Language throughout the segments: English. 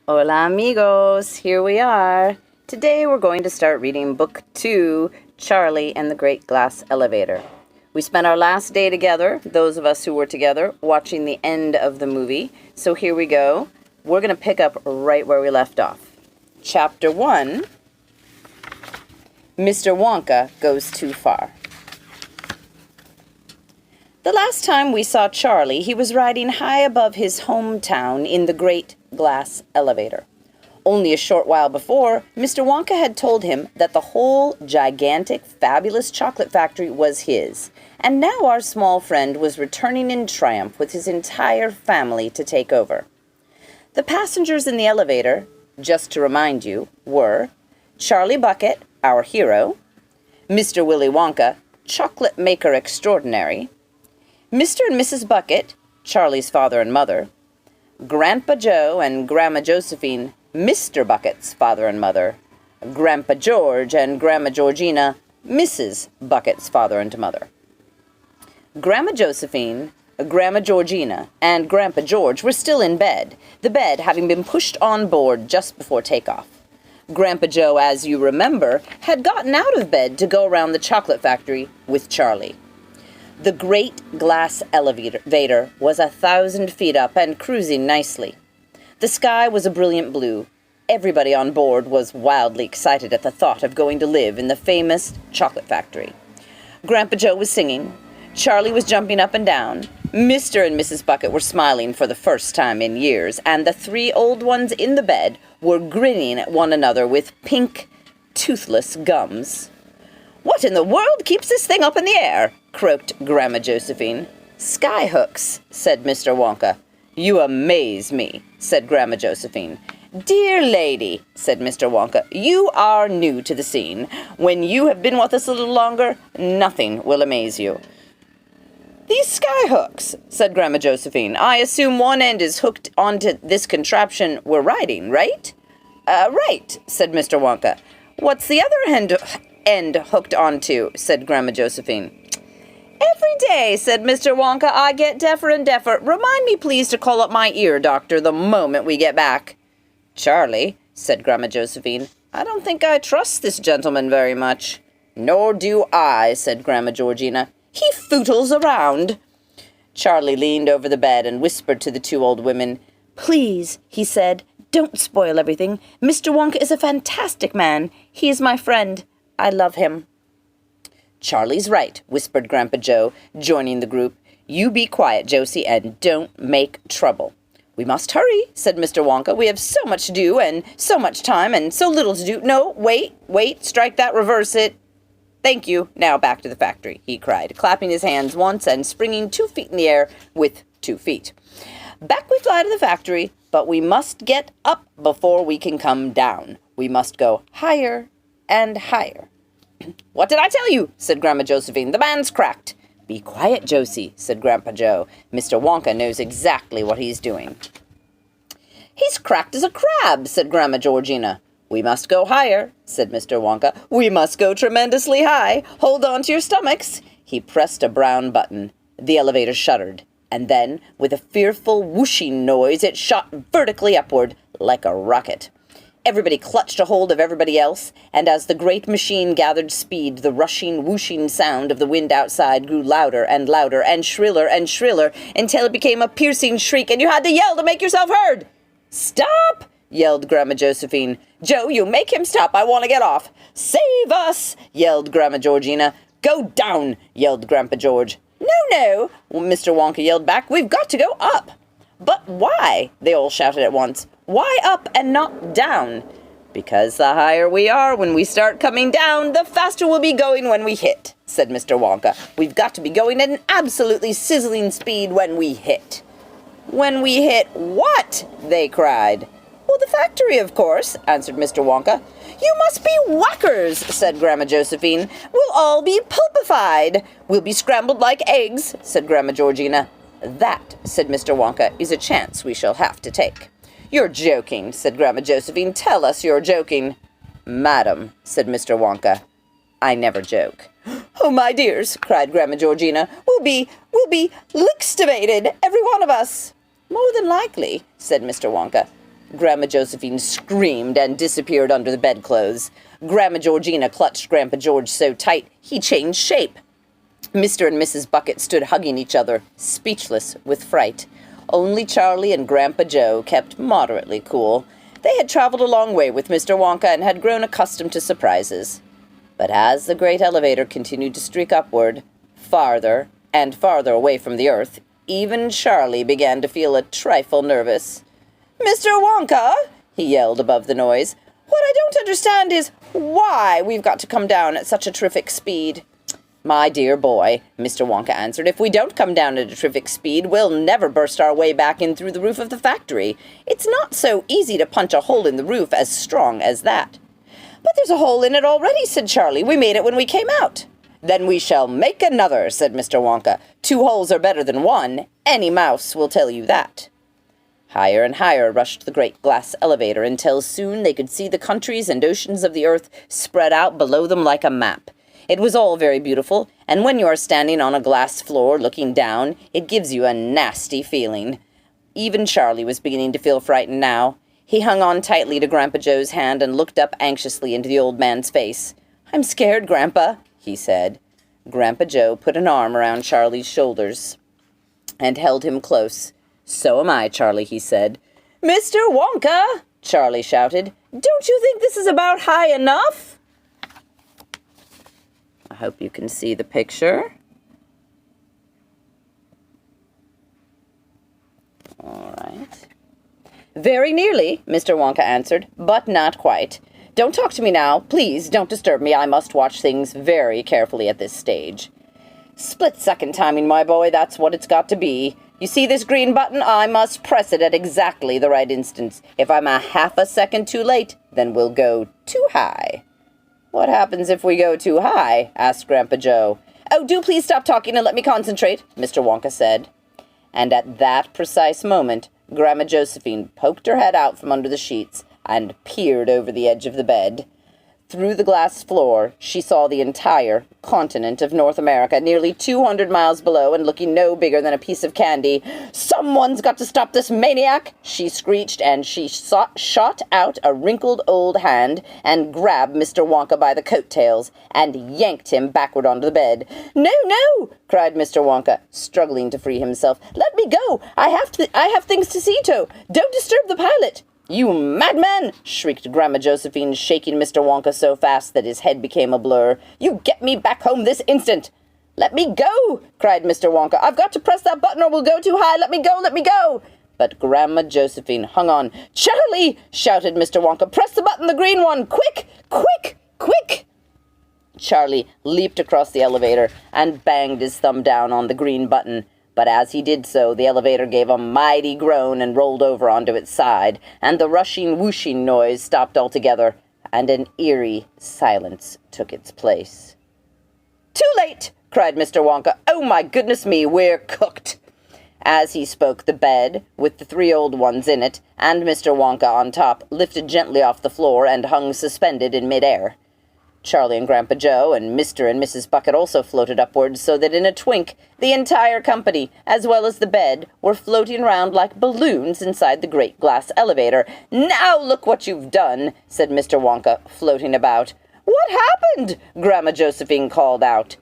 Hola amigos, here we are. Today we're going to start reading Book 2, Charlie and the Great Glass Elevator. We spent our last day together, those of us who were together, watching the end of the movie. So here we go. We're going to pick up right where we left off. Chapter 1, Mr. Wonka Goes Too Far. The last time we saw Charlie, he was riding high above his hometown in the Great Glass Elevator. Only a short while before, Mr. Wonka had told him that the whole gigantic, fabulous chocolate factory was his, and now our small friend was returning in triumph with his entire family to take over. The passengers in the elevator, just to remind you, were Charlie Bucket, our hero, Mr. Willy Wonka, chocolate maker extraordinary, Mr. and Mrs. Bucket, Charlie's father and mother, Grandpa Joe and Grandma Josephine, Mr. Bucket's father and mother, Grandpa George and Grandma Georgina, Mrs. Bucket's father and mother. Grandma Josephine, Grandma Georgina, and Grandpa George were still in bed, the bed having been pushed on board just before takeoff. Grandpa Joe, as you remember, had gotten out of bed to go around the chocolate factory with Charlie. The Great Glass Elevator was 1,000 feet up and cruising nicely. The sky was a brilliant blue. Everybody on board was wildly excited at the thought of going to live in the famous chocolate factory. Grandpa Joe was singing. Charlie was jumping up and down. Mr. and Mrs. Bucket were smiling for the first time in years, and the three old ones in the bed were grinning at one another with pink, toothless gums. "What in the world keeps this thing up in the air?" croaked Grandma Josephine. "Skyhooks," said Mr. Wonka. "You amaze me," said Grandma Josephine. "Dear lady," said Mr. Wonka, "you are new to the scene. When you have been with us a little longer, nothing will amaze you." "These skyhooks," said Grandma Josephine. "I assume one end is hooked onto this contraption we're riding, right?" Right," said Mr. Wonka. "What's the other end hooked onto?" said Grandma Josephine. "Every day," said Mr. Wonka, "I get deafer and deafer. Remind me, please, to call up my ear doctor the moment we get back." "Charlie," said Grandma Josephine, "I don't think I trust this gentleman very much." "Nor do I," said Grandma Georgina. "He footles around." Charlie leaned over the bed and whispered to the two old women. "Please," he said, "don't spoil everything. Mr. Wonka is a fantastic man. He is my friend. I love him." "Charlie's right," whispered Grandpa Joe, joining the group. "You be quiet, Josie, and don't make trouble." "We must hurry," said Mr. Wonka. "We have so much to do, and so much time, and so little to do." "No, wait, strike that, reverse it." "Thank you. Now back to the factory," he cried, clapping his hands once and springing 2 feet in the air with 2 feet. "Back we fly to the factory, but we must get up before we can come down. We must go higher and higher." "What did I tell you?" said Grandma Josephine. "The man's cracked." "Be quiet, Josie," said Grandpa Joe. "Mr. Wonka knows exactly what he's doing." "He's cracked as a crab," said Grandma Georgina. "We must go higher," said Mr. Wonka. "We must go tremendously high. Hold on to your stomachs." He pressed a brown button. The elevator shuddered, and then, with a fearful whooshing noise, it shot vertically upward like a rocket. Everybody clutched a hold of everybody else, and as the great machine gathered speed, the rushing, whooshing sound of the wind outside grew louder and louder and shriller, until it became a piercing shriek, and you had to yell to make yourself heard. "Stop!" yelled Grandma Josephine. "Joe, you make him stop. I want to get off." "Save us!" yelled Grandma Georgina. "Go down!" yelled Grandpa George. No, Mr. Wonka yelled back. "We've got to go up." "But why?" they all shouted at once. "Why up and not down?" "Because the higher we are when we start coming down, the faster we'll be going when we hit," said Mr. Wonka. "We've got to be going at an absolutely sizzling speed when we hit." "When we hit what?" they cried. "Well, the factory, of course," answered Mr. Wonka. "You must be whackers," said Grandma Josephine. "We'll all be pulpified." "We'll be scrambled like eggs," said Grandma Georgina. "That," said Mr. Wonka, "is a chance we shall have to take." "You're joking," said Grandma Josephine. "Tell us you're joking." "Madam," said Mr. Wonka, "I never joke." "Oh, my dears," cried Grandma Georgina, we'll be lickstivated, every one of us." "More than likely," said Mr. Wonka. Grandma Josephine screamed and disappeared under the bedclothes. Grandma Georgina clutched Grandpa George so tight he changed shape. Mr. and Mrs. Bucket stood hugging each other, speechless with fright. Only Charlie and Grandpa Joe kept moderately cool. They had traveled a long way with Mr. Wonka and had grown accustomed to surprises. But as the great elevator continued to streak upward, farther and farther away from the earth, even Charlie began to feel a trifle nervous. "Mr. Wonka," he yelled above the noise, "what I don't understand is why we've got to come down at such a terrific speed." "My dear boy," Mr. Wonka answered, "if we don't come down at a terrific speed, we'll never burst our way back in through the roof of the factory. It's not so easy to punch a hole in the roof as strong as that." "But there's a hole in it already," said Charlie. "We made it when we came out." "Then we shall make another," said Mr. Wonka. "Two holes are better than one. Any mouse will tell you that." Higher and higher rushed the great glass elevator until soon they could see the countries and oceans of the earth spread out below them like a map. It was all very beautiful, and when you are standing on a glass floor looking down, it gives you a nasty feeling. Even Charlie was beginning to feel frightened now. He hung on tightly to Grandpa Joe's hand and looked up anxiously into the old man's face. "I'm scared, Grandpa," he said. Grandpa Joe put an arm around Charlie's shoulders and held him close. "So am I, Charlie," he said. "Mr. Wonka!" Charlie shouted. "Don't you think this is about high enough?" I hope you can see the picture. All right. "Very nearly," Mr. Wonka answered, "but not quite. Don't talk to me now. Please, don't disturb me. I must watch things very carefully at this stage." "Split-second timing, my boy, that's what it's got to be. You see this green button? I must press it at exactly the right instant. If I'm a half a second too late, then we'll go too high." "What happens if we go too high?" asked Grandpa Joe. "Oh, do please stop talking and let me concentrate," Mr. Wonka said. And at that precise moment, Grandma Josephine poked her head out from under the sheets and peered over the edge of the bed. Through the glass floor, she saw the entire continent of North America, nearly 200 miles below and looking no bigger than a piece of candy. "Someone's got to stop this maniac!" she screeched, and she shot out a wrinkled old hand and grabbed Mr. Wonka by the coat-tails and yanked him backward onto the bed. "No, no!" cried Mr. Wonka, struggling to free himself. "Let me go! I have things to see to! Don't disturb the pilot!" "You madman!" shrieked Grandma Josephine, shaking Mr. Wonka so fast that his head became a blur. "You get me back home this instant!" "Let me go!" cried Mr. Wonka. "I've got to press that button or we'll go too high! Let me go! Let me go!" But Grandma Josephine hung on. "Charlie!" shouted Mr. Wonka. "Press the button, the green one! Quick! Quick! Quick!" Charlie leaped across the elevator and banged his thumb down on the green button. But as he did so, the elevator gave a mighty groan and rolled over onto its side, and the rushing, whooshing noise stopped altogether, and an eerie silence took its place. "Too late!" cried Mr. Wonka. "Oh, my goodness me, we're cooked!" As he spoke, the bed, with the three old ones in it, and Mr. Wonka on top, lifted gently off the floor and hung suspended in mid-air. Charlie and Grandpa Joe and Mr. and Mrs. Bucket also floated upwards, so that in a twink the entire company, as well as the bed, were floating around like balloons inside the great glass elevator. "Now look what you've done," said Mr. Wonka, floating about. "What happened?" Grandma Josephine called out.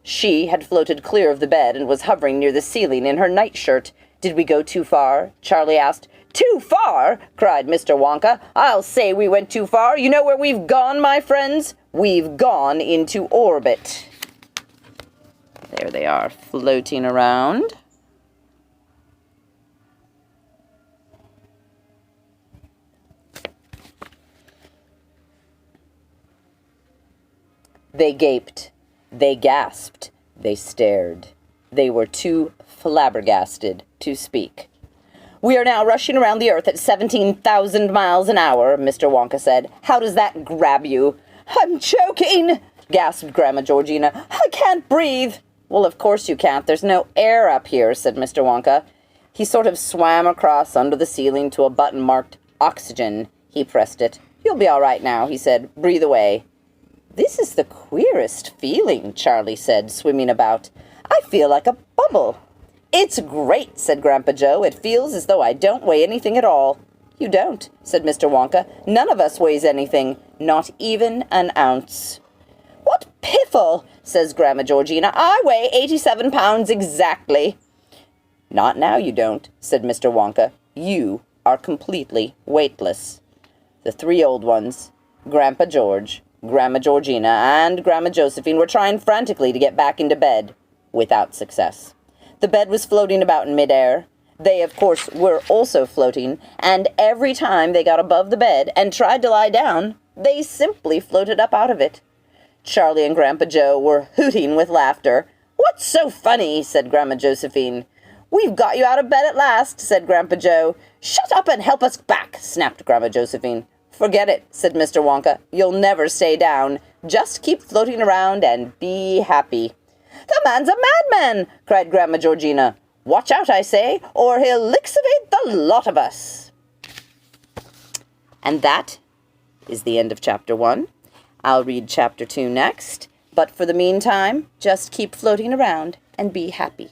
She had floated clear of the bed and was hovering near the ceiling in her nightshirt. "Did we go too far?" Charlie asked. "Too far?" cried Mr. Wonka. "I'll say we went too far. You know where we've gone, my friends? We've gone into orbit." There they are, floating around. They gaped. They gasped. They stared. They were too flabbergasted to speak. "We are now rushing around the earth at 17,000 miles an hour, Mr. Wonka said. "How does that grab you?" "I'm choking," gasped Grandma Georgina. "I can't breathe." "Well, of course you can't. There's no air up here," said Mr. Wonka. He sort of swam across under the ceiling to a button marked oxygen. He pressed it. "You'll be all right now," he said. "Breathe away." "This is the queerest feeling," Charlie said, swimming about. "I feel like a bubble." "It's great," said Grandpa Joe. "It feels as though I don't weigh anything at all." You don't, said Mr. Wonka. None of us weighs anything, not even an ounce. What piffle, says Grandma Georgina. I weigh 87 pounds exactly. Not now you don't, said Mr. Wonka. You are completely weightless. The three old ones, Grandpa George, Grandma Georgina, and Grandma Josephine, were trying frantically to get back into bed, without success. The bed was floating about in midair. They, of course, were also floating, and every time they got above the bed and tried to lie down, they simply floated up out of it. Charlie and Grandpa Joe were hooting with laughter. What's so funny? Said Grandma Josephine. We've got you out of bed at last, said Grandpa Joe. Shut up and help us back, snapped Grandma Josephine. Forget it, said Mr. Wonka. You'll never stay down. Just keep floating around and be happy. The man's a madman, cried Grandma Georgina. Watch out, I say, or he'll lixivate the lot of us. And that is the end of Chapter 1. I'll read Chapter 2 next, but for the meantime, just keep floating around and be happy.